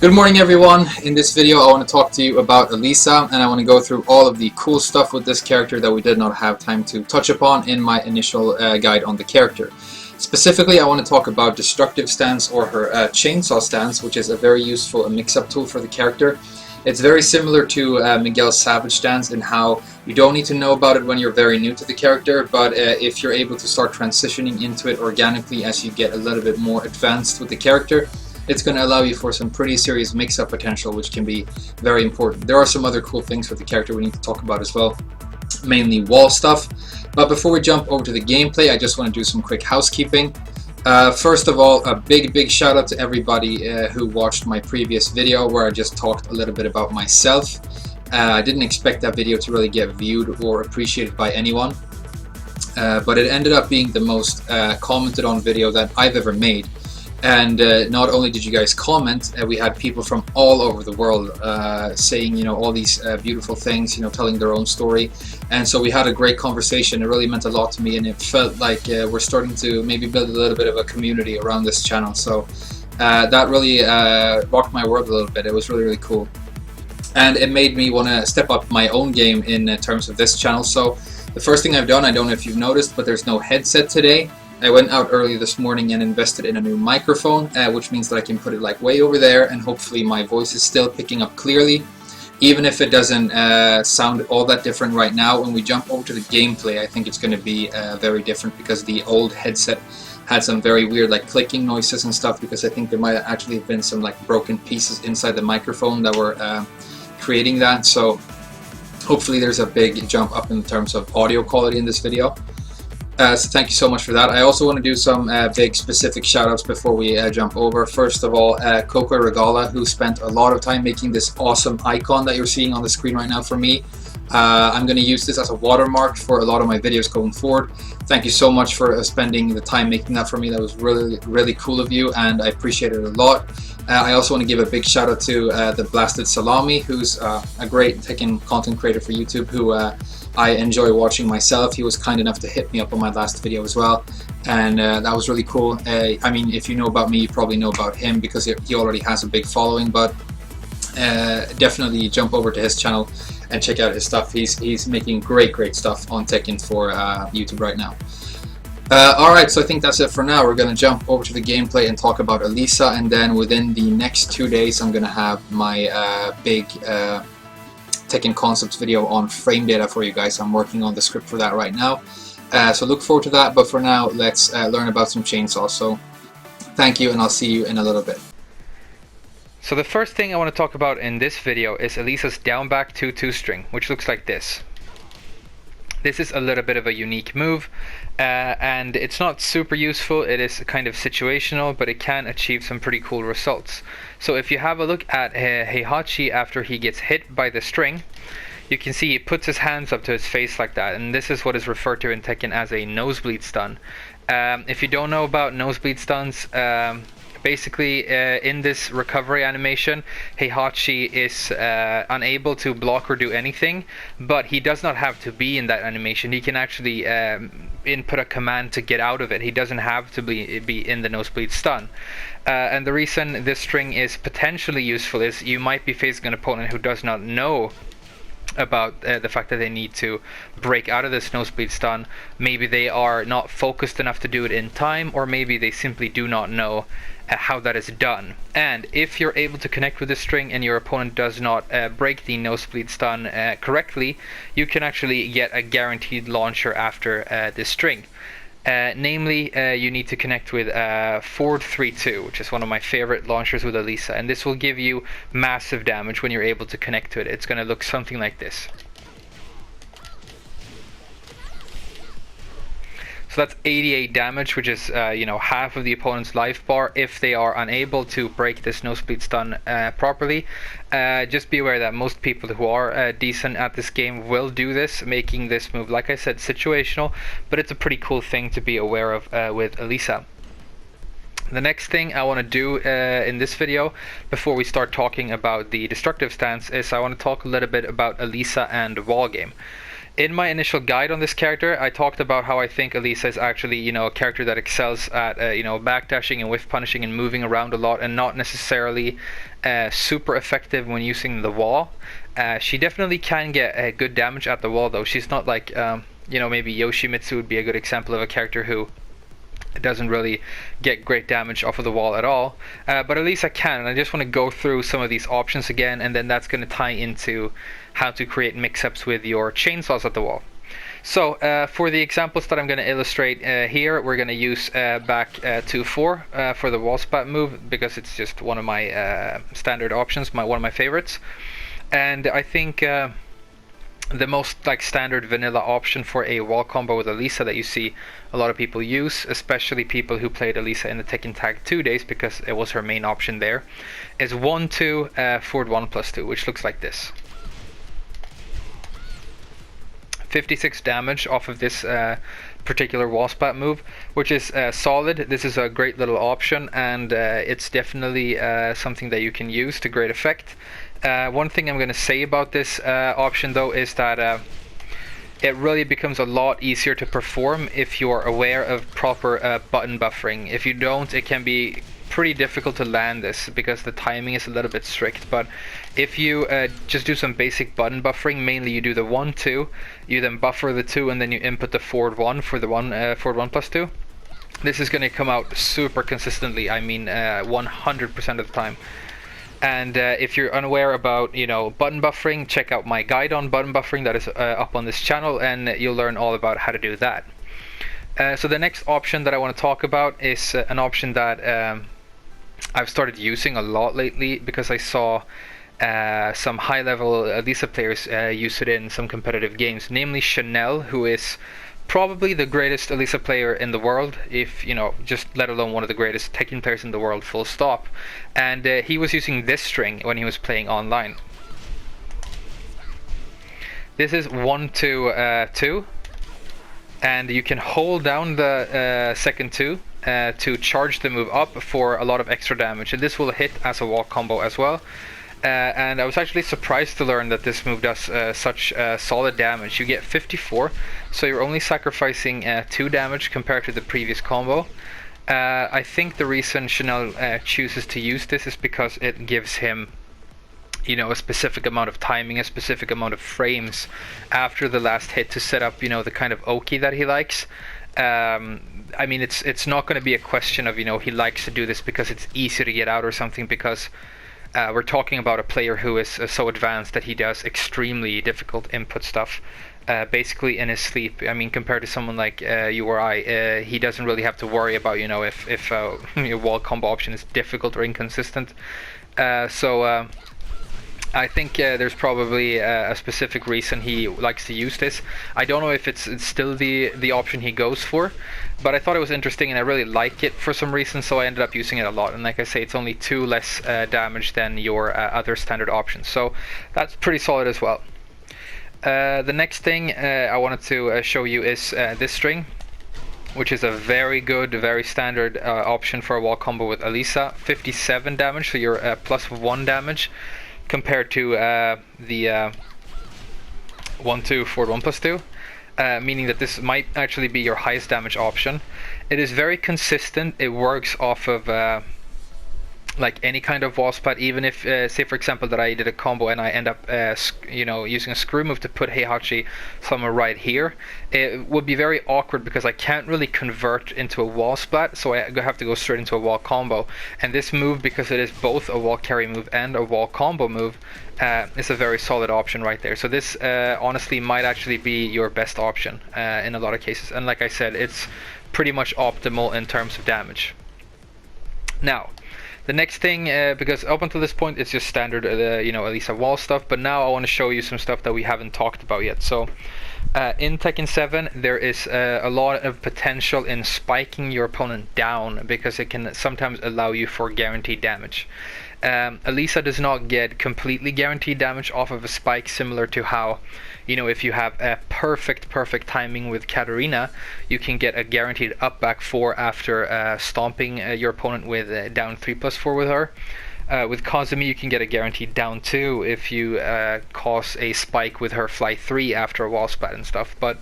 Good morning everyone. In this video I want to talk to you about Alisa, and I want to go through all of the cool stuff with this character that we did not have time to touch upon in my initial guide on the character. Specifically I want to talk about destructive stance, or her chainsaw stance, which is a very useful mix-up tool for the character. It's very similar to Miguel's Savage stance in how you don't need to know about it when you're very new to the character, but if you're able to start transitioning into it organically as you get a little bit more advanced with the character, it's going to allow you for some pretty serious mix-up potential, which can be very important. There are some other cool things with the character we need to talk about as well, mainly wall stuff. But before we jump over to the gameplay, I just want to do some quick housekeeping. First of all, a big shout out to everybody who watched my previous video where I just talked a little bit about myself. I didn't expect that video to really get viewed or appreciated by anyone, but it ended up being the most commented on video that I've ever made. And not only did you guys comment, we had people from all over the world saying, you know, all these beautiful things, you know, telling their own story. And so we had a great conversation. It really meant a lot to me, and it felt like we're starting to maybe build a little bit of a community around this channel. So that really rocked my world a little bit. It was really cool, and it made me want to step up my own game in terms of this channel. So the first thing I've done, I don't know if you've noticed, but there's no headset today. I went out early this morning and invested in a new microphone, which means that I can put it like way over there, and hopefully my voice is still picking up clearly, even if it doesn't sound all that different right now. When we jump over to the gameplay, I think it's going to be very different, because the old headset had some very weird like clicking noises and stuff, because I think there might actually have been some like broken pieces inside the microphone that were creating that. So hopefully there's a big jump up in terms of audio quality in this video. So thank you so much for that. I also want to do some big specific shoutouts before we jump over. First of all, Coco Regala, who spent a lot of time making this awesome icon that you're seeing on the screen right now for me. I'm going to use this as a watermark for a lot of my videos going forward. Thank you so much for spending the time making that for me. That was really cool of you, and I appreciate it a lot. I also want to give a big shout out to the Blasted Salami, who's a great Tekken content creator for YouTube, who I enjoy watching myself. He was kind enough to hit me up on my last video as well, and that was really cool. I mean, if you know about me, you probably know about him because he already has a big following, but definitely jump over to his channel and check out his stuff. He's making great stuff on Tekken for YouTube right now. Alright, so I think that's it for now. We're going to jump over to the gameplay and talk about Alisa, and then within the next 2 days I'm going to have my big Tekken concepts video on frame data for you guys. I'm working on the script for that right now, so look forward to that. But for now, let's learn about some chainsaws. So thank you, and I'll see you in a little bit. So the first thing I want to talk about in this video is Alisa's down back 2-2 string, which looks like this. This is a little bit of a unique move, and it's not super useful. It is kind of situational, but it can achieve some pretty cool results. So if you have a look at Heihachi after he gets hit by the string, you can see he puts his hands up to his face like that, and this is what is referred to in Tekken as a nosebleed stun. If you don't know about nosebleed stuns, basically, in this recovery animation, Heihachi is unable to block or do anything, but he does not have to be in that animation. He can actually input a command to get out of it. He doesn't have to be in the nosebleed stun. And the reason this string is potentially useful is you might be facing an opponent who does not know about the fact that they need to break out of this nosebleed stun. Maybe they are not focused enough to do it in time, or maybe they simply do not know how that is done. And if you're able to connect with this string and your opponent does not break the nosebleed stun correctly, you can actually get a guaranteed launcher after this string. Namely, you need to connect with Ford 3-2, which is one of my favorite launchers with Alisa, and this will give you massive damage when you're able to connect to it. It's going to look something like this. So that's 88 damage, which is you know, half of the opponent's life bar if they are unable to break this nosebleed stun properly. Just be aware that most people who are decent at this game will do this, making this move, like I said, situational, but it's a pretty cool thing to be aware of with Alisa. The next thing I want to do in this video, before we start talking about the destructive stance, is I want to talk a little bit about Alisa and wall game. In my initial guide on this character, I talked about how I think Alisa is actually, you know, a character that excels at, you know, backdashing and whiff punishing and moving around a lot, and not necessarily super effective when using the wall. She definitely can get good damage at the wall, though. She's not like, you know, maybe Yoshimitsu would be a good example of a character who doesn't really get great damage off of the wall at all, but at least I can, and I just want to go through some of these options again, and then that's going to tie into how to create mix-ups with your chainsaws at the wall. So for the examples that I'm going to illustrate here, we're going to use back to 4 for the wall spat move, because it's just one of my standard options, one of my favorites. And I think the most like standard vanilla option for a wall combo with Alisa that you see a lot of people use, especially people who played Alisa in the Tekken Tag 2 days, because it was her main option there, is 1-2 forward 1+2, which looks like this. 56 damage off of this particular wall spat move, which is solid. This is a great little option, and it's definitely something that you can use to great effect. One thing I'm going to say about this option, though, is that it really becomes a lot easier to perform if you're aware of proper button buffering. If you don't, it can be pretty difficult to land this because the timing is a little bit strict. But if you just do some basic button buffering, mainly you do the 1-2, you then buffer the 2, and then you input the forward 1 for the forward 1+2. This is going to come out super consistently. I mean, 100% of the time. And if you're unaware about, you know, button buffering, check out my guide on button buffering that is up on this channel, and you'll learn all about how to do that. So the next option that I want to talk about is an option that I've started using a lot lately, because I saw some high-level Alisa players use it in some competitive games, namely Chanel, who is probably the greatest Alisa player in the world, if you know, just let alone one of the greatest Tekken players in the world, full stop. And he was using this string when he was playing online. This is 1-2, and you can hold down the second 2 to charge the move up for a lot of extra damage, and this will hit as a wall combo as well. And I was actually surprised to learn that this move does such solid damage. You get 54, so you're only sacrificing 2 damage compared to the previous combo. I think the reason Chanel chooses to use this is because it gives him, you know, a specific amount of timing, a specific amount of frames after the last hit to set up, you know, the kind of Oki that he likes. I mean, it's not going to be a question of, you know, he likes to do this because it's easy to get out or something, because we're talking about a player who is so advanced that he does extremely difficult input stuff, basically in his sleep. I mean, compared to someone like you or I, he doesn't really have to worry about, you know, if your wall combo option is difficult or inconsistent. So I think there's probably a specific reason he likes to use this. I don't know if it's still the option he goes for, but I thought it was interesting and I really like it for some reason, so I ended up using it a lot. And like I say, it's only 2 less damage than your other standard options, so that's pretty solid as well. The next thing I wanted to show you is this string, which is a very good, very standard option for a wall combo with Alisa. 57 damage, so you're +1 damage compared to the 1-2 forward 1+2, meaning that this might actually be your highest damage option. It is very consistent. It works off of like any kind of wall spat, even if say for example that I did a combo and I end up you know, using a screw move to put Heihachi somewhere right here, it would be very awkward because I can't really convert into a wall splat, so I have to go straight into a wall combo. And this move, because it is both a wall carry move and a wall combo move, is a very solid option right there. So this honestly might actually be your best option in a lot of cases, and like I said, it's pretty much optimal in terms of damage. Now the next thing, because up until this point it's just standard you know, Alisa wall stuff, but now I want to show you some stuff that we haven't talked about yet. So in Tekken 7 there is a lot of potential in spiking your opponent down, because it can sometimes allow you for guaranteed damage. Alisa does not get completely guaranteed damage off of a spike, similar to how, you know, if you have a perfect timing with Katarina, you can get a guaranteed up back 4 after stomping your opponent with down 3+4 with her. With Kazumi, you can get a guaranteed down 2 if you cause a spike with her fly 3 after a wall splat and stuff, but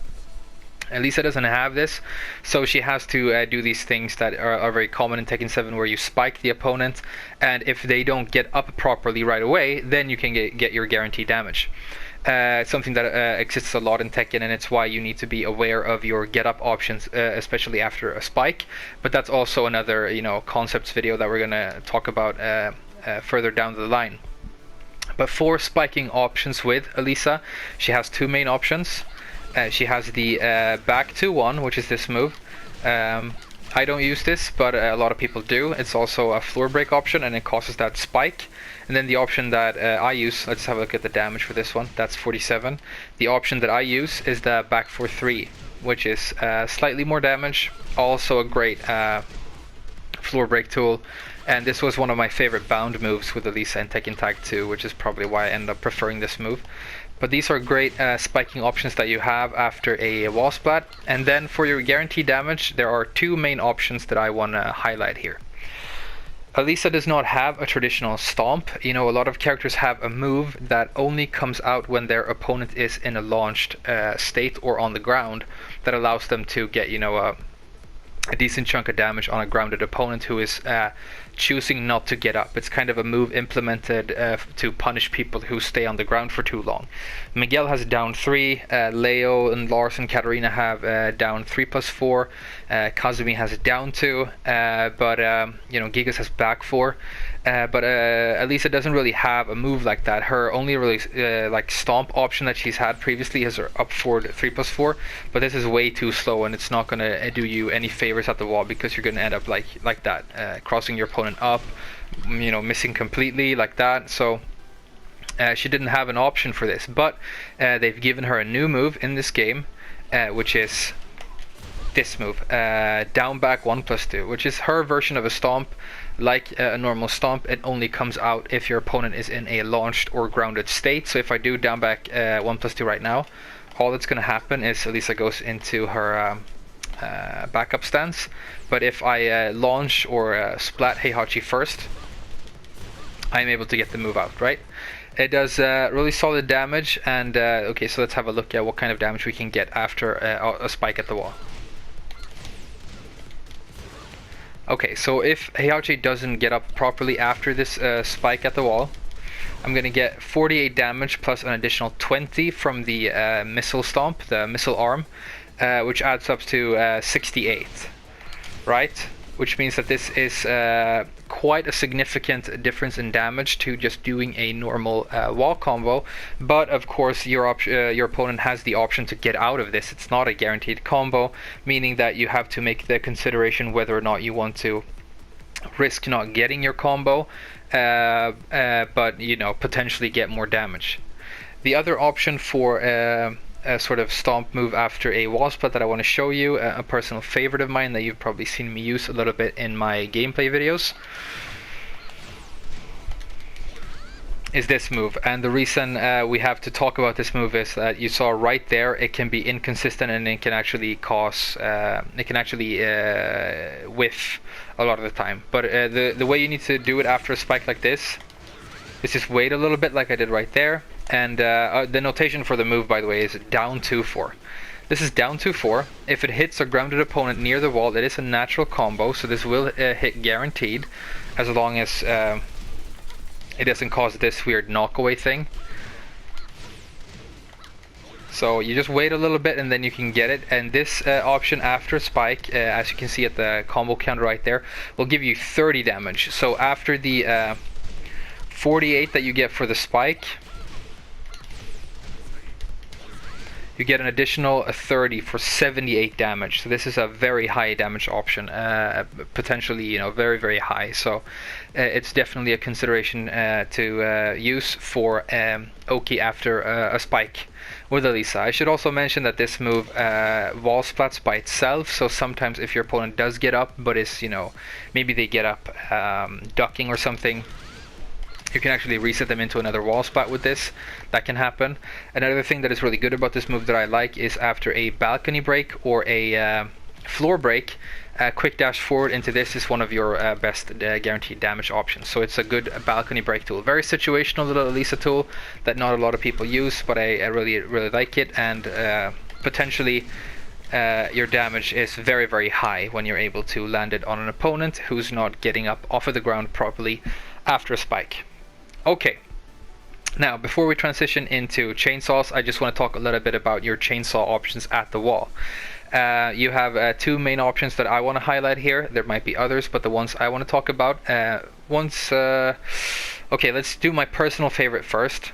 Alisa doesn't have this, so she has to do these things that are very common in Tekken 7, where you spike the opponent, and if they don't get up properly right away, then you can get your guaranteed damage. Something that exists a lot in Tekken, and it's why you need to be aware of your get up options, especially after a spike. But that's also another, concepts video that we're gonna talk about further down the line. But for spiking options with Alisa, she has two main options. She has the back 2-1, which is this move. I don't use this, but a lot of people do. It's also a floor break option, and it causes that spike. And then the option that I use, let's have a look at the damage for this one. That's 47. The option that I use is the back 4-3, which is slightly more damage. Also a great floor break tool. And this was one of my favorite bound moves with Alisa in Tekken Tag 2, which is probably why I ended up preferring this move. But these are great spiking options that you have after a wall splat. And then for your guaranteed damage, there are two main options that I want to highlight here. Alisa does not have a traditional stomp. A lot of characters have a move that only comes out when their opponent is in a launched state or on the ground, that allows them to get, a decent chunk of damage on a grounded opponent who is choosing not to get up. It's kind of a move implemented to punish people who stay on the ground for too long. Miguel has down 3, Leo and Lars and Katarina have down 3+4, Kazumi has down 2, but Gigas has back 4. But Alisa doesn't really have a move like that. Her only really stomp option that she's had previously is her up forward 3+4, but this is way too slow, and it's not gonna do you any favors at the wall, because you're gonna end up like that, crossing your opponent up, missing completely like that. So she didn't have an option for this, but they've given her a new move in this game, which is this move, down back 1+2, which is her version of a stomp. Like a normal stomp, it only comes out if your opponent is in a launched or grounded state. So if I do down back 1+2 right now, all that's going to happen is Alisa goes into her backup stance. But if I launch or splat Heihachi first, I'm able to get the move out, right? It does really solid damage, and okay, so let's have a look at what kind of damage we can get after a spike at the wall. Okay, so if Heihachi doesn't get up properly after this spike at the wall, I'm going to get 48 damage plus an additional 20 from the missile stomp, the missile arm, which adds up to 68, right? Which means that this is quite a significant difference in damage to just doing a normal wall combo. But of course, your opponent has the option to get out of this. It's not a guaranteed combo, meaning that you have to make the consideration whether or not you want to risk not getting your combo, but potentially get more damage. The other option for a sort of stomp move after a wall splat that I want to show you, a personal favorite of mine that you've probably seen me use a little bit in my gameplay videos, is this move. And the reason we have to talk about this move is that you saw right there, it can be inconsistent, and it can actually cause whiff a lot of the time. But the way you need to do it after a spike like this is just wait a little bit, like I did right there. And the notation for the move, by the way, is down 2-4. This is down 2-4. If it hits a grounded opponent near the wall, it is a natural combo, so this will hit guaranteed, as long as it doesn't cause this weird knockaway thing. So you just wait a little bit and then you can get it. And this option after spike, as you can see at the combo counter right there, will give you 30 damage. So after the 48 that you get for the spike, you get an additional 30 for 78 damage. So this is a very high damage option, potentially, very, very high. So it's definitely a consideration to use for Oki after a spike with Alisa. I should also mention that this move wall splats by itself. So sometimes if your opponent does get up, but is, maybe they get up ducking or something, you can actually reset them into another wall spot with this. That can happen. Another thing that is really good about this move that I like is after a balcony break or a floor break, quick dash forward into this is one of your best guaranteed damage options. So it's a good balcony break tool. Very situational little Alisa tool that not a lot of people use, but I really like it, and potentially your damage is very high when you're able to land it on an opponent who's not getting up off of the ground properly after a spike. Okay. Now, before we transition into chainsaws, I just want to talk a little bit about your chainsaw options at the wall. You have two main options that I want to highlight here. There might be others, but the ones I want to talk about. Okay, let's do my personal favorite first.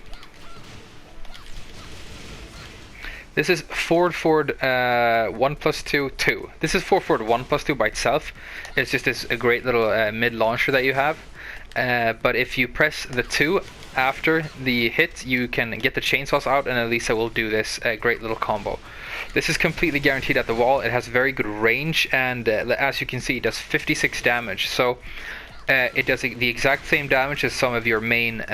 This is forward 1+2 2. This is forward 1+2 by itself. It's just this a great little mid launcher that you have. But if you press the 2 after the hit, you can get the chainsaws out, and Alisa will do this great little combo. This is completely guaranteed at the wall. It has very good range, and as you can see, it does 56 damage. So it does the exact same damage as some of your main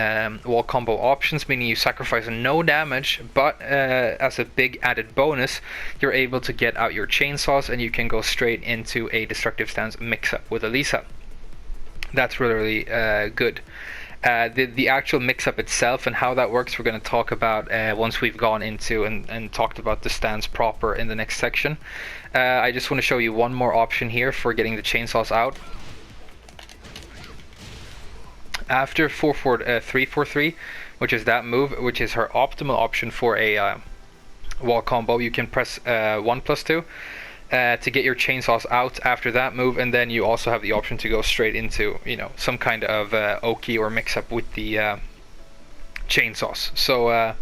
wall combo options, meaning you sacrifice no damage, but as a big added bonus, you're able to get out your chainsaws, and you can go straight into a destructive stance mix-up with Alisa. That's really good. The actual mix-up itself and how that works, we're going to talk about once we've gone into and talked about the stance proper in the next section. I just want to show you one more option here for getting the chainsaws out. After 3-4-3, which is that move, which is her optimal option for a wall combo, you can press 1+2. To get your chainsaws out after that move, and then you also have the option to go straight into, you know, some kind of Oki or mix-up with the chainsaws. So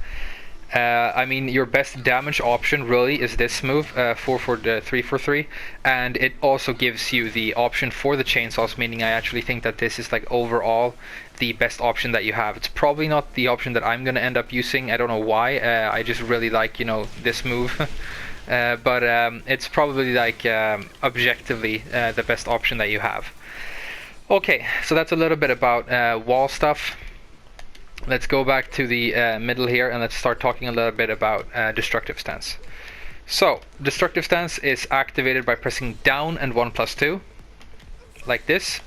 I mean, your best damage option really is this move, 3-4-3, and it also gives you the option for the chainsaws, meaning I actually think that this is like overall the best option that you have. It's probably not the option that I'm going to end up using. I don't know why. I just really like, you know, this move. But it's probably like objectively the best option that you have. Okay, so that's a little bit about wall stuff. Let's go back to the middle here, and let's start talking a little bit about destructive stance. So destructive stance is activated by pressing down and 1+2 like this.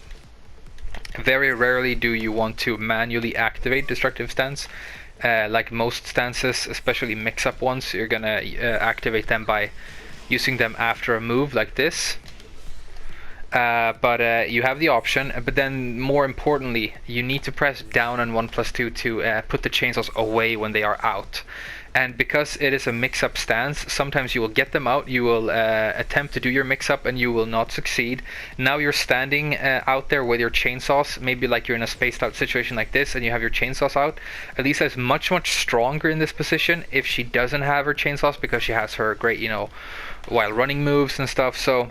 Very rarely do you want to manually activate destructive stance. Like most stances, especially mix-up ones, you're gonna activate them by using them after a move like this. But you have the option, but then more importantly, you need to press down and 1+2 to put the chainsaws away when they are out. And because it is a mix-up stance, sometimes you will get them out, you will attempt to do your mix-up, and you will not succeed. Now you're standing out there with your chainsaws, maybe like you're in a spaced out situation like this, and you have your chainsaws out. Alisa is much stronger in this position if she doesn't have her chainsaws, because she has her great, you know, while running moves and stuff. So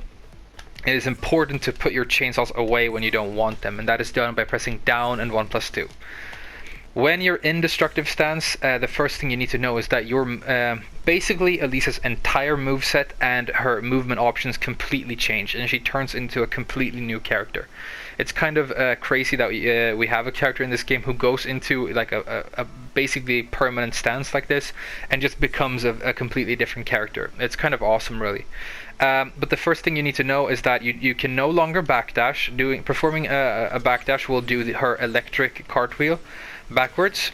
it is important to put your chainsaws away when you don't want them, and that is done by pressing down and 1+2. When you're in destructive stance, the first thing you need to know is that you're basically Alisa's entire moveset and her movement options completely change, and she turns into a completely new character. It's kind of crazy that we have a character in this game who goes into like a basically permanent stance like this and just becomes a completely different character. It's kind of awesome, really. But the first thing you need to know is that you can no longer backdash. Performing a backdash will do her electric cartwheel backwards,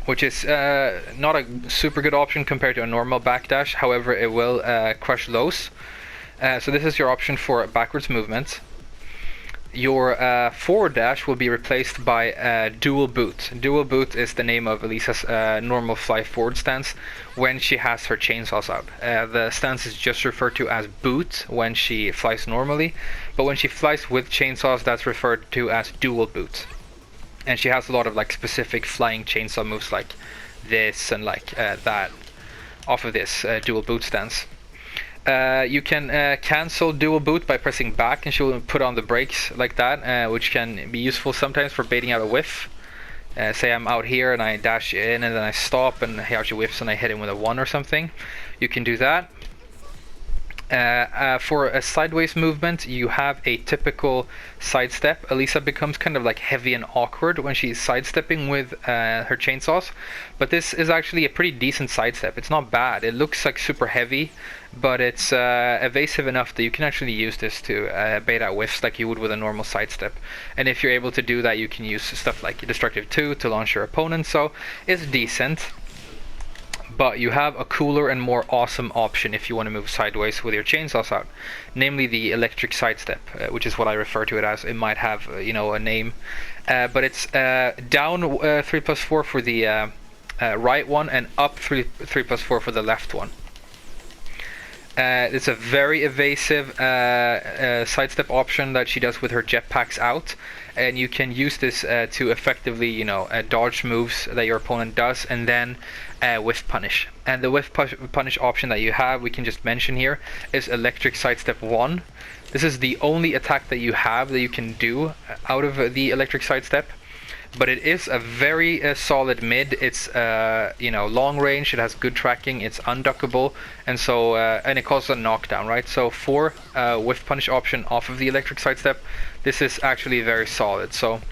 which is not a super good option compared to a normal backdash. However, it will crush lows. So this is your option for backwards movement. Your forward dash will be replaced by dual boot. Dual boot is the name of Alisa's normal fly forward stance when she has her chainsaws out. The stance is just referred to as boot when she flies normally, but when she flies with chainsaws, that's referred to as dual boot. And she has a lot of like specific flying chainsaw moves like this and like that off of this dual boot stance. You can cancel dual boot by pressing back, and she will put on the brakes like that, which can be useful sometimes for baiting out a whiff. Say I'm out here and I dash in and then I stop and he actually whiffs and I hit him with a 1 or something. You can do that. For a sideways movement, you have a typical sidestep. Alisa becomes kind of like heavy and awkward when she's sidestepping with her chainsaws, but this is actually a pretty decent sidestep. It's not bad. It looks like super heavy, but it's evasive enough that you can actually use this to bait out whiffs like you would with a normal sidestep. And if you're able to do that, you can use stuff like Destructive 2 to launch your opponent, so it's decent. But you have a cooler and more awesome option if you want to move sideways with your chainsaws out, namely the electric sidestep, which is what I refer to it as. It might have a name, but it's down 3+4 for the right one and up 3+4 for the left one. It's a very evasive sidestep option that she does with her jetpacks out, and you can use this to effectively, dodge moves that your opponent does, and then whiff punish. And the whiff punish option that you have, we can just mention here, is electric sidestep 1. This is the only attack that you have that you can do out of the electric sidestep. But it is a very solid mid. It's long range. It has good tracking. It's unduckable, and so and it causes a knockdown, right? So for whiff punish option off of the electric sidestep, this is actually very solid. So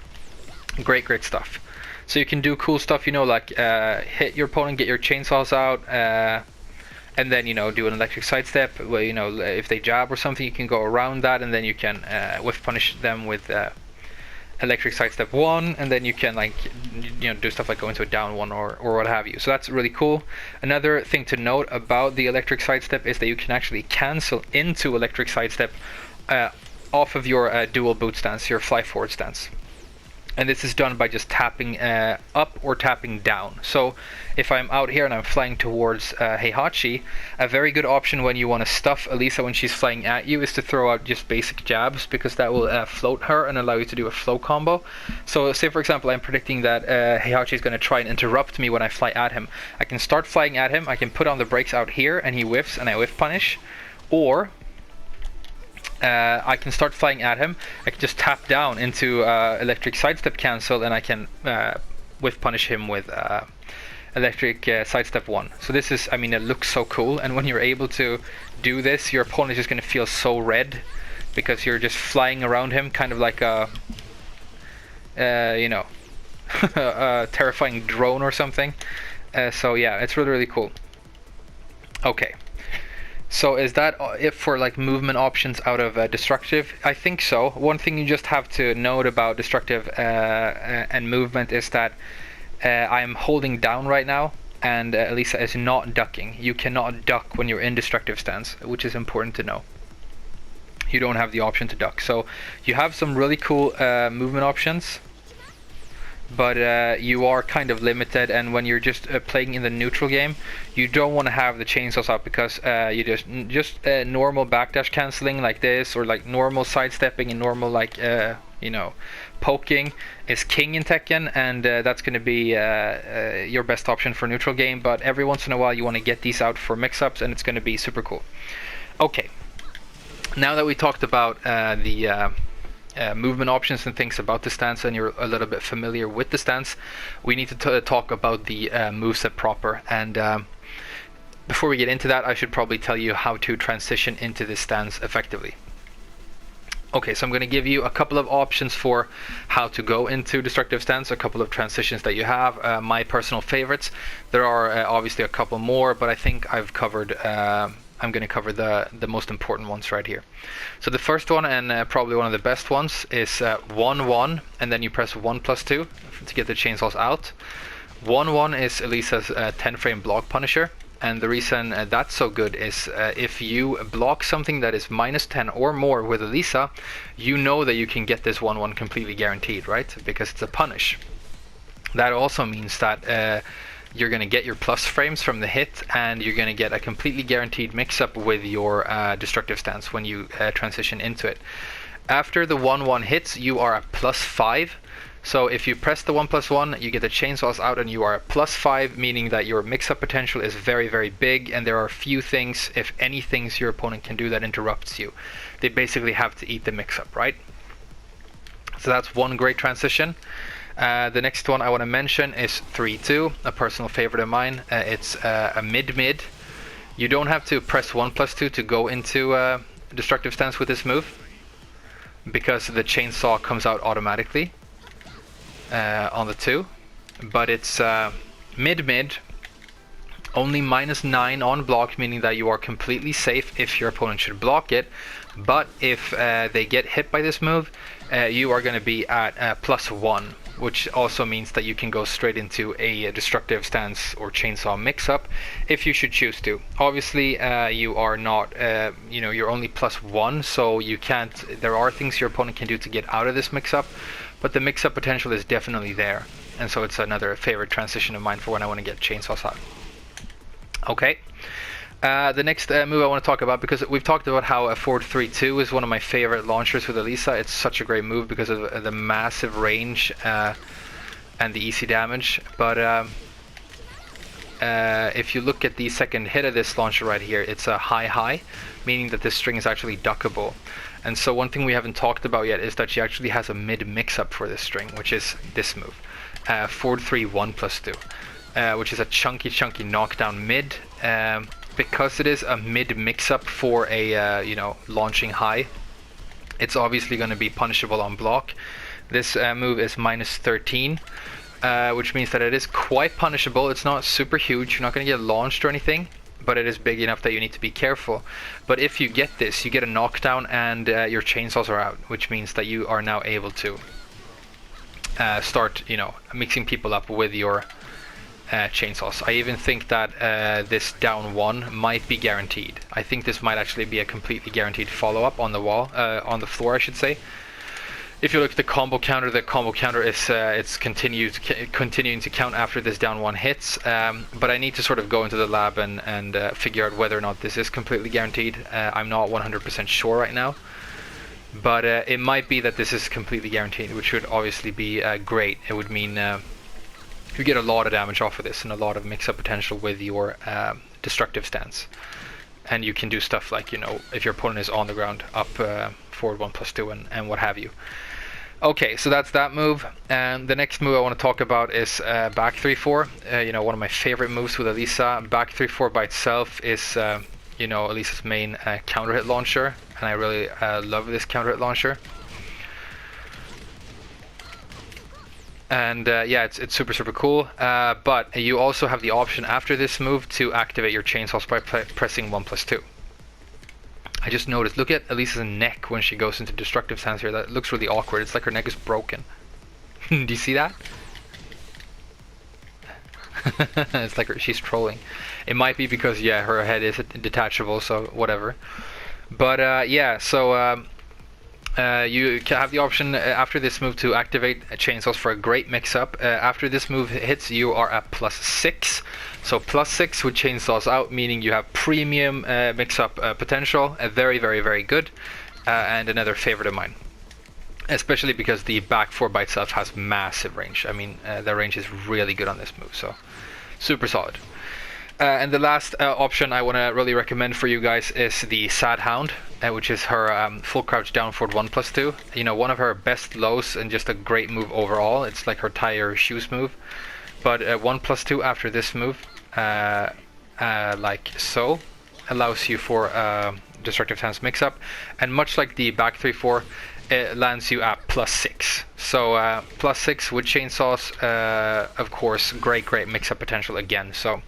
great stuff. So you can do cool stuff, like hit your opponent, get your chainsaws out, and then do an electric sidestep. Where if they jab or something, you can go around that, and then you can whiff punish them with electric sidestep 1, and then you can do stuff like go into a down 1 or what have you. So that's really cool. Another thing to note about the electric sidestep is that you can actually cancel into electric sidestep off of your dual boot stance, your fly forward stance. And this is done by just tapping up or tapping down. So if I'm out here and I'm flying towards Heihachi, a very good option when you want to stuff Alisa when she's flying at you is to throw out just basic jabs, because that will float her and allow you to do a flow combo. So say for example I'm predicting that Heihachi is going to try and interrupt me when I fly at him. I can start flying at him, I can put on the brakes out here and he whiffs and I whiff punish, or I can start flying at him, I can just tap down into electric sidestep cancel, and I can whiff punish him with electric sidestep 1. So this is, it looks so cool, and when you're able to do this, your opponent is just going to feel so red, because you're just flying around him, kind of like a a terrifying drone or something. So yeah, it's really cool. Okay. So is that it for movement options out of destructive? I think so. One thing you just have to note about destructive and movement is that I'm holding down right now, and Alisa is not ducking. You cannot duck when you're in destructive stance, which is important to know. You don't have the option to duck. So you have some really cool movement options, but you are kind of limited, and when you're just playing in the neutral game, you don't want to have the chainsaws out, because you just normal backdash canceling like this, or normal sidestepping and normal poking is king in Tekken, and that's going to be your best option for neutral game. But every once in a while you want to get these out for mix-ups, and it's going to be super cool. Okay, now that we talked about the movement options and things about the stance, and you're a little bit familiar with the stance, we need to talk about the moveset proper. And before we get into that, I should probably tell you how to transition into this stance effectively. Okay, so I'm going to give you a couple of options for how to go into destructive stance, a couple of transitions that you have, my personal favorites. There are obviously a couple more, but I think I've covered I'm going to cover the most important ones right here. So the first one, and probably one of the best ones, is 1-1, and then you press 1+2 to get the chainsaws out. 1-1 is Alisa's 10-frame block punisher, and the reason that's so good is if you block something that is -10 or more with Alisa, you know that you can get this 1-1 completely guaranteed, right? Because it's a punish. That also means that you're going to get your plus frames from the hit, and you're going to get a completely guaranteed mix-up with your destructive stance when you transition into it. After the 1-1 hits, you are at +5. So if you press the 1+1, you get the chainsaws out and you are at +5, meaning that your mix-up potential is very, very big, and there are few things, if any things, your opponent can do that interrupts you. They basically have to eat the mix-up, right? So that's one great transition. The next one I want to mention is 3-2, a personal favorite of mine. It's a mid-mid. You don't have to press 1+2 to go into destructive stance with this move, because the chainsaw comes out automatically on the 2. But it's mid-mid, only -9 on block, meaning that you are completely safe if your opponent should block it. But if they get hit by this move, you are going to be at +1, which also means that you can go straight into a destructive stance or chainsaw mix-up if you should choose to. Obviously, you are not, you're only +1, so you can't. There are things your opponent can do to get out of this mix-up, but the mix-up potential is definitely there, and so it's another favorite transition of mine for when I want to get chainsaws out. Okay. The next move I want to talk about, because we've talked about how a forward 3-2 is one of my favorite launchers with Alisa. It's such a great move because of the massive range and the easy damage. But if you look at the second hit of this launcher right here, it's a high, meaning that this string is actually duckable. And so one thing we haven't talked about yet is that she actually has a mid mix-up for this string, which is this move, forward 3 1+2, which is a chunky knockdown mid. Because it is a mid mix-up for a launching high, it's obviously going to be punishable on block. This move is -13, which means that it is quite punishable. It's not super huge, you're not going to get launched or anything, but it is big enough that you need to be careful. But if you get this, you get a knockdown and your chainsaws are out, which means that you are now able to start mixing people up with your chainsaws. I even think that this down 1 might be guaranteed. I think this might actually be a completely guaranteed follow-up on the wall, on the floor I should say. If you look at the combo counter is it's continuing to count after this down 1 hits, but I need to sort of go into the lab and figure out whether or not this is completely guaranteed. I'm not 100% sure right now, but it might be that this is completely guaranteed, which would obviously be great. It would mean you get a lot of damage off of this and a lot of mix-up potential with your destructive stance. And you can do stuff like, if your opponent is on the ground, up forward 1+2 and what have you. Okay, so that's that move. And the next move I want to talk about is back 3-4. One of my favorite moves with Alisa. Back 3-4 by itself is, Alisa's main counter hit launcher. And I really love this counter hit launcher. And it's super cool, but you also have the option after this move to activate your chainsaws by pressing 1+2. I just noticed, look at Alisa's neck when she goes into destructive stance here. That looks really awkward. It's like her neck is broken. Do you see that? It's like she's trolling. It might be because her head is detachable, so whatever. But you can have the option after this move to activate chainsaws for a great mix-up. After this move hits, you are at +6. So +6 with chainsaws out, meaning you have premium mix-up potential. Very good. And another favorite of mine. Especially because the back 4 by itself has massive range. I mean, the range is really good on this move, so super solid. And the last option I want to really recommend for you guys is the Sad Hound, which is her full crouch down forward 1+2. One of her best lows and just a great move overall. It's like her tie your shoes move. But 1+2 after this move, like so, allows you for destructive stance mix-up. And much like the back 3-4, it lands you at +6. So +6 with chainsaws, of course, great mix-up potential again. So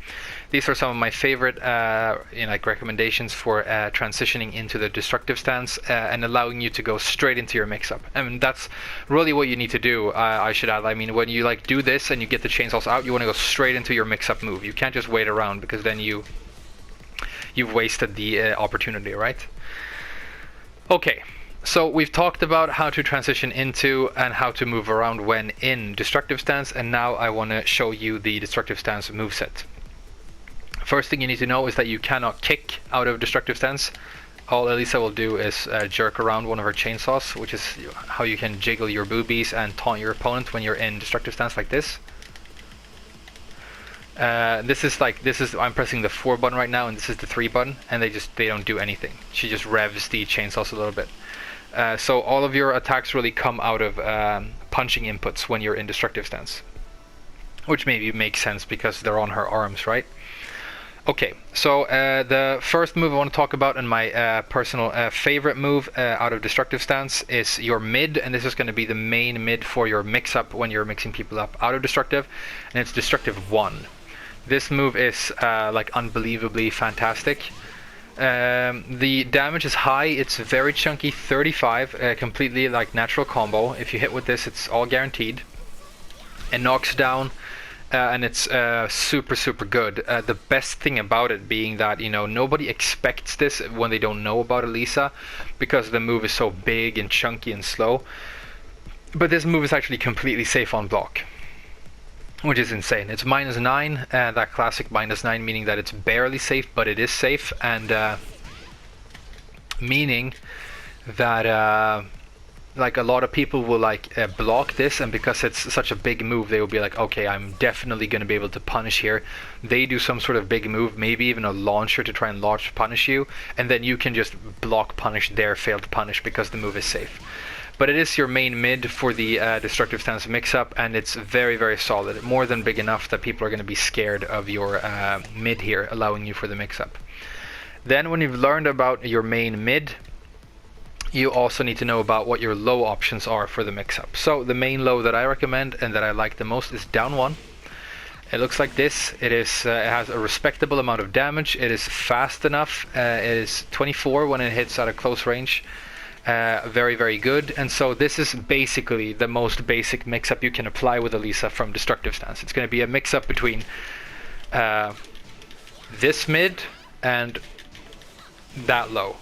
these are some of my favorite recommendations for transitioning into the destructive stance and allowing you to go straight into your mix-up. I mean, that's really what you need to do, I should add. I mean, when you do this and you get the chainsaws out, you want to go straight into your mix-up move. You can't just wait around, because then you've wasted the opportunity, right? Okay. So we've talked about how to transition into and how to move around when in destructive stance, and now I want to show you the destructive stance moveset. First thing you need to know is that you cannot kick out of destructive stance. All Alisa will do is jerk around one of her chainsaws, which is how you can jiggle your boobies and taunt your opponent when you're in destructive stance like this. I'm pressing the 4 button right now, and this is the 3 button, and they don't do anything. She just revs the chainsaws a little bit. So all of your attacks really come out of punching inputs when you're in destructive stance, which maybe makes sense because they're on her arms, right? Okay, so the first move I want to talk about, and my personal favorite move out of Destructive Stance, is your mid, and this is going to be the main mid for your mix-up when you're mixing people up out of Destructive, and it's Destructive 1. This move is like unbelievably fantastic. The damage is high, it's very chunky, 35, completely like natural combo. If you hit with this, it's all guaranteed. It knocks down. And it's super good. The best thing about it being that, you know, nobody expects this when they don't know about Alisa, because the move is so big and chunky and slow. But this move is actually completely safe on block, which is insane. It's -9, that classic -9, meaning that it's barely safe, but it is safe, and meaning that like a lot of people will like block this, and because it's such a big move, they will be like, okay, I'm definitely going to be able to punish here. They do some sort of big move, maybe even a launcher to try and launch punish you, and then you can just block punish their failed punish because the move is safe. But it is your main mid for the Destructive Stance mix-up, and it's very solid. More than big enough that people are going to be scared of your mid here, allowing you for the mix-up. Then when you've learned about your main mid, you also need to know about what your low options are for the mix-up. So the main low that I recommend and that I like the most is down 1. It looks like this. It has a respectable amount of damage. It is fast enough. It is 24 when it hits at a close range. Very good. And so this is basically the most basic mix-up you can apply with Alisa from Destructive Stance. It's going to be a mix-up between this mid and that low.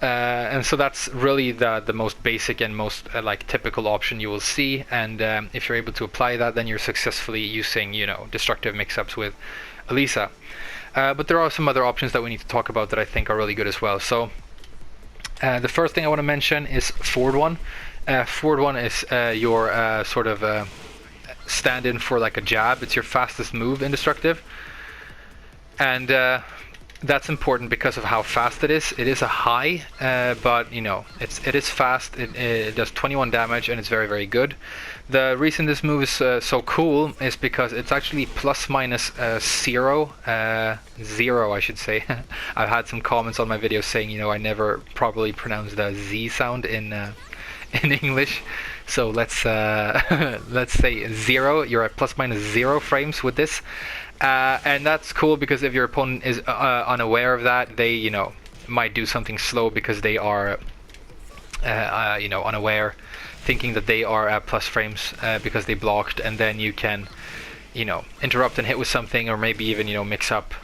And so that's really the most basic and most like typical option you will see, and if you're able to apply that, then you're successfully using, you know, destructive mix-ups with Alisa. But there are some other options that we need to talk about that I think are really good as well. So the first thing I want to mention is forward 1. Forward 1 is your sort of stand-in for like a jab. It's your fastest move in destructive, and that's important because of how fast it is. It is a high, but you know, it is fast. It does 21 damage, and it's very good. The reason this move is so cool is because it's actually ±0, zero I should say. I've had some comments on my videos saying, you know, I never properly pronounce the Z sound in English. So let's let's say 0. You're at ±0 frames with this. And that's cool because if your opponent is unaware of that, they, you know, might do something slow because they are, you know, unaware, thinking that they are at plus frames because they blocked, and then you can, you know, interrupt and hit with something, or maybe even, you know, mix up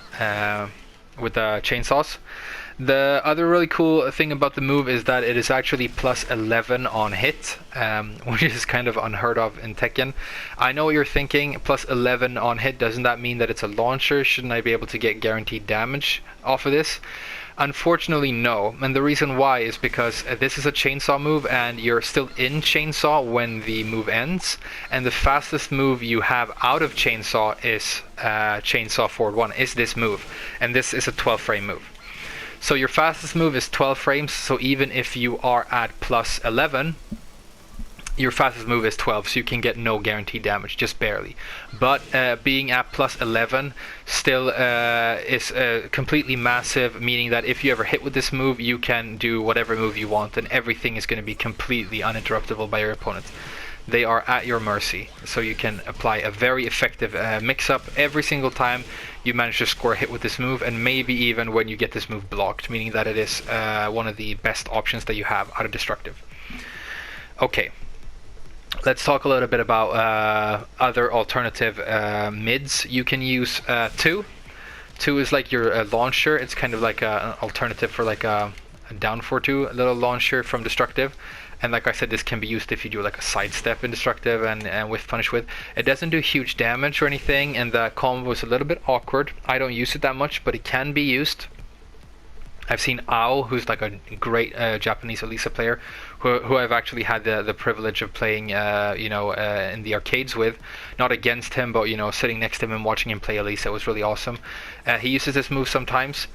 with the chainsaws. The other really cool thing about the move is that it is actually +11 on hit, which is kind of unheard of in Tekken. I know what you're thinking, +11 on hit, doesn't that mean that it's a launcher? Shouldn't I be able to get guaranteed damage off of this? Unfortunately, no. And the reason why is because this is a chainsaw move, and you're still in chainsaw when the move ends, and the fastest move you have out of chainsaw is chainsaw forward 1, is this move, and this is a 12 frame move. So your fastest move is 12 frames, so even if you are at +11, your fastest move is 12, so you can get no guaranteed damage, just barely. But being at +11 still is completely massive, meaning that if you ever hit with this move, you can do whatever move you want, and everything is going to be completely uninterruptible by your opponent. They are at your mercy, so you can apply a very effective mix-up every single time you manage to score a hit with this move, and maybe even when you get this move blocked, meaning that it is one of the best options that you have out of destructive. Okay, let's talk a little bit about other alternative mids. You can use 2. 2 is like your launcher. It's kind of like an alternative for like a down 4-2 little launcher from destructive. And like I said, this can be used if you do like a sidestep in destructive and whiff punish with. It doesn't do huge damage or anything, and the combo is a little bit awkward. I don't use it that much, but it can be used. I've seen Ao, who's like a great Japanese Alisa player, who I've actually had the privilege of playing, you know, in the arcades with. Not against him, but, you know, sitting next to him and watching him play Alisa was really awesome. He uses this move sometimes.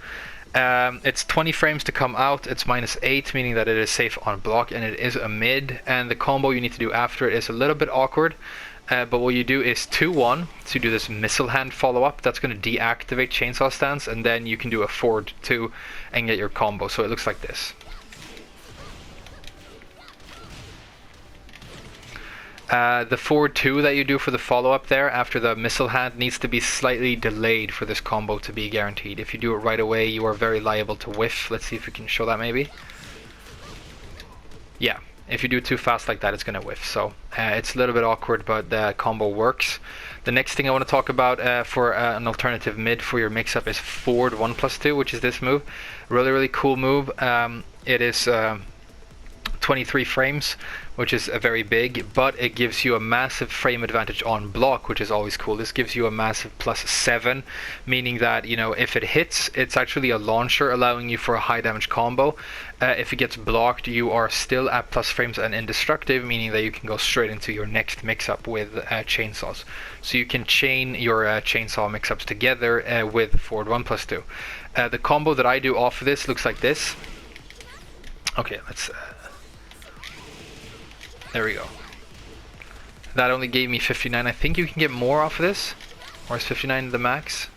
It's 20 frames to come out. It's -8, meaning that it is safe on block, and it is a mid, and the combo you need to do after it is a little bit awkward. But what you do is 2-1 to do this missile hand follow-up. That's going to deactivate Chainsaw Stance, and then you can do a forward 2 and get your combo. So it looks like this. The forward 2 that you do for the follow-up there after the missile hand needs to be slightly delayed for this combo to be guaranteed. If you do it right away, you are very liable to whiff. Let's see if we can show that maybe. Yeah. If you do it too fast like that, it's going to whiff. So it's a little bit awkward, but the combo works. The next thing I want to talk about for an alternative mid for your mix-up is forward 1+2, which is this move. Really, really cool move. It is 23 frames, which is very big, but it gives you a massive frame advantage on block, which is always cool. This gives you a massive +7, meaning that, you know, if it hits, it's actually a launcher, allowing you for a high damage combo. If it gets blocked, you are still at plus frames and indestructible, meaning that you can go straight into your next mix-up with chainsaws. So you can chain your chainsaw mix-ups together with forward 1+2. The combo that I do off of this looks like this. Okay, let's... there we go. That only gave me 59. I think you can get more off of this. Or is 59 the max?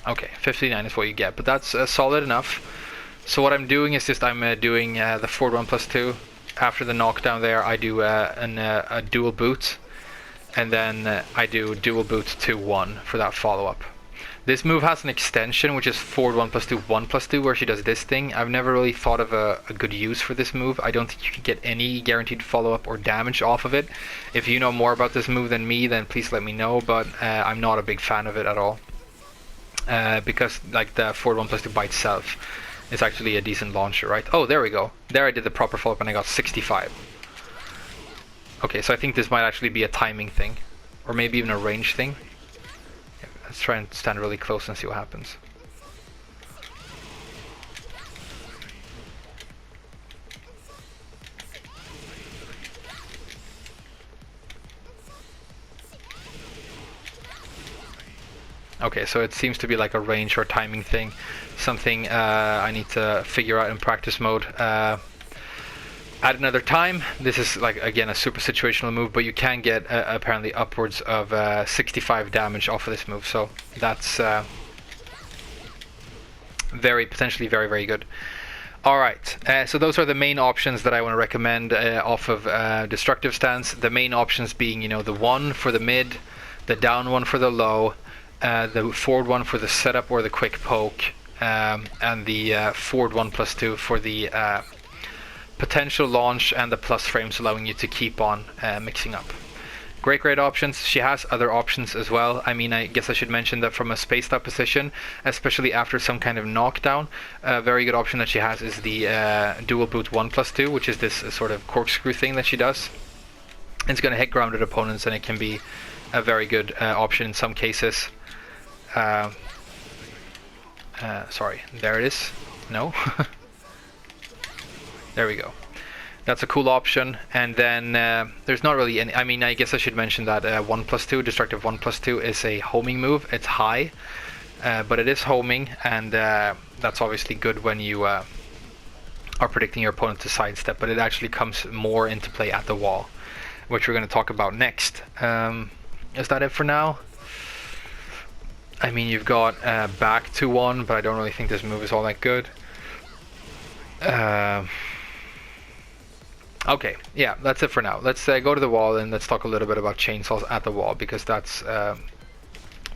Okay, 59 is what you get, but that's solid enough. So what I'm doing is just I'm doing the forward 1+2. After the knockdown there, I do a dual boot, and then I do dual boot 2-1 for that follow-up. This move has an extension, which is forward 1+2, 1+2, where she does this thing. I've never really thought of a good use for this move. I don't think you can get any guaranteed follow-up or damage off of it. If you know more about this move than me, then please let me know, but I'm not a big fan of it at all. Because like the forward 1+2 by itself is actually a decent launcher, right? Oh, there we go. There I did the proper follow-up and I got 65. Okay, so I think this might actually be a timing thing, or maybe even a range thing. Let's try and stand really close and see what happens. Okay, so it seems to be like a range or timing thing. Something I need to figure out in practice mode. At another time. This is like again a super situational move, but you can get apparently upwards of 65 damage off of this move, so that's potentially very good. Alright, so those are the main options that I want to recommend off of Destructive Stance. The main options being, you know, the 1 for the mid, the down 1 for the low, the forward 1 for the setup or the quick poke, and the forward 1+2 for the potential launch and the plus frames, allowing you to keep on mixing up. Great options. She has other options as well. I mean, I guess I should mention that from a spaced up position, especially after some kind of knockdown, a very good option that she has is the dual boot 1+2, which is this sort of corkscrew thing that she does. It's going to hit grounded opponents, and it can be a very good option in some cases. Sorry, there it is. No. There we go. That's a cool option. And then there's not really any... I mean, I guess I should mention that 1+2, Destructive 1+2 is a homing move. It's high, but it is homing, and that's obviously good when you are predicting your opponent to sidestep, but it actually comes more into play at the wall, which we're going to talk about next. Is that it for now? I mean, you've got back to 1, but I don't really think this move is all that good. Okay, yeah, that's it for now. Let's go to the wall and let's talk a little bit about chainsaws at the wall, because that's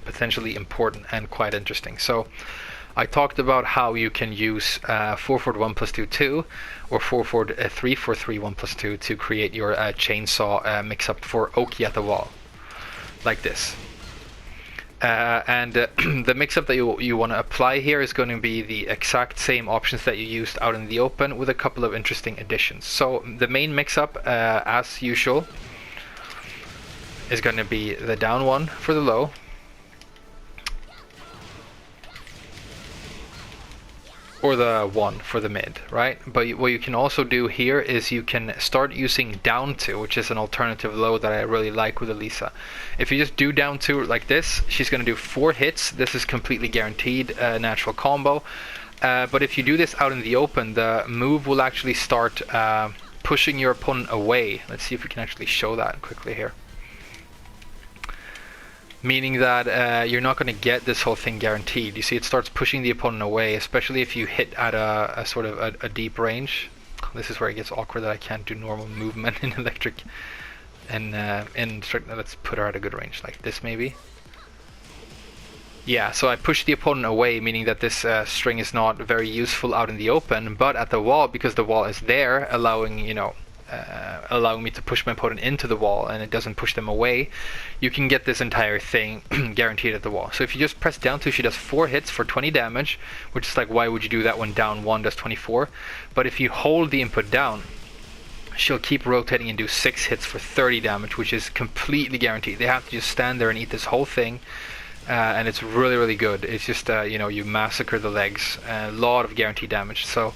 potentially important and quite interesting. So I talked about how you can use 4-forward 1+2 2 or 4-forward 3-4-3 1+2 to create your chainsaw mix-up for Oki at the wall, like this. And the mix-up that you want to apply here is going to be the exact same options that you used out in the open, with a couple of interesting additions. So the main mix-up, as usual, is going to be the down 1 for the low, or the 1 for the mid, right? But what you can also do here is you can start using down 2, which is an alternative low that I really like with Alisa. If you just do down 2 like this, she's going to do 4 hits. This is completely guaranteed natural combo. But if you do this out in the open, the move will actually start pushing your opponent away. Let's see if we can actually show that quickly here. Meaning that you're not going to get this whole thing guaranteed. You see, it starts pushing the opponent away, especially if you hit at a sort of a deep range. This is where it gets awkward that I can't do normal movement in electric. And let's put her at a good range, like this maybe. Yeah, so I push the opponent away, meaning that this string is not very useful out in the open, but at the wall, because the wall is there, allowing, you know, allowing me to push my opponent into the wall, and it doesn't push them away, you can get this entire thing guaranteed at the wall. So if you just press down 2, she does 4 hits for 20 damage, which is like, why would you do that when down 1 does 24? But if you hold the input down, she'll keep rotating and do 6 hits for 30 damage, which is completely guaranteed. They have to just stand there and eat this whole thing, and it's really, really good. It's just, you know, you massacre the legs, a lot of guaranteed damage. So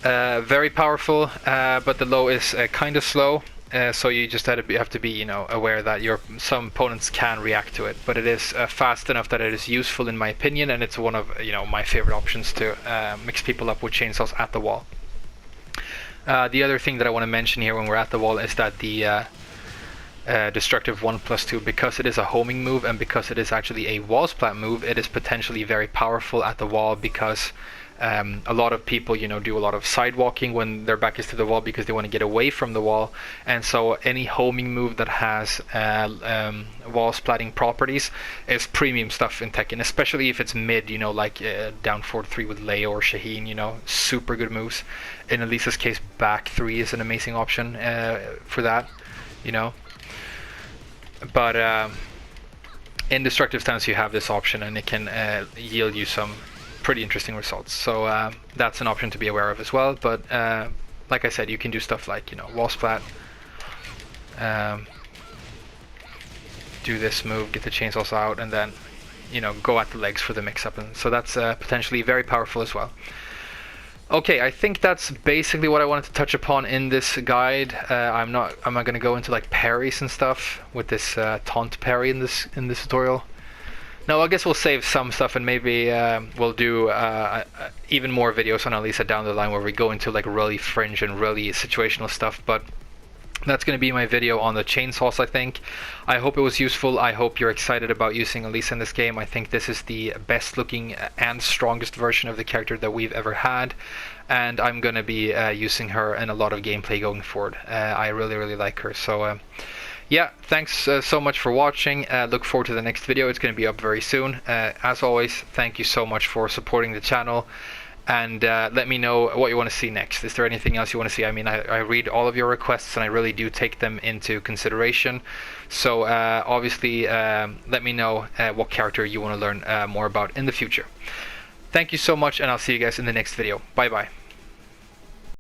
very powerful, but the low is kind of slow, so you just have to be, you know, aware that some opponents can react to it. But it is fast enough that it is useful in my opinion, and it's one of, you know, my favorite options to mix people up with chainsaws at the wall. The other thing that I want to mention here when we're at the wall is that the destructive 1+2, because it is a homing move and because it is actually a wall splat move, it is potentially very powerful at the wall, because a lot of people, you know, do a lot of sidewalking when their back is to the wall because they want to get away from the wall, and so any homing move that has wall splatting properties is premium stuff in Tekken, especially if it's mid, you know, like down 4-3 with Leo or Shaheen, you know, super good moves. In Alisa's case, back 3 is an amazing option for that, you know. But in destructive stance you have this option, and it can yield you some pretty interesting results. So that's an option to be aware of as well. But like I said, you can do stuff like, you know, wall splat, do this move, get the chainsaws out, and then, you know, go at the legs for the mix-up. And so that's potentially very powerful as well. Okay, I think that's basically what I wanted to touch upon in this guide. I'm not going to go into like parries and stuff with this taunt parry in this tutorial. No, I guess we'll save some stuff, and maybe we'll do even more videos on Alisa down the line where we go into like really fringe and really situational stuff. But that's going to be my video on the chainsaws, I think. I hope it was useful. I hope you're excited about using Alisa in this game. I think this is the best looking and strongest version of the character that we've ever had. And I'm going to be using her in a lot of gameplay going forward. I really, really like her. So yeah, thanks so much for watching. Look forward to the next video. It's going to be up very soon. As always, thank you so much for supporting the channel. And let me know what you want to see next. Is there anything else you want to see? I mean, I read all of your requests, and I really do take them into consideration. So obviously, let me know what character you want to learn more about in the future. Thank you so much, and I'll see you guys in the next video. Bye bye.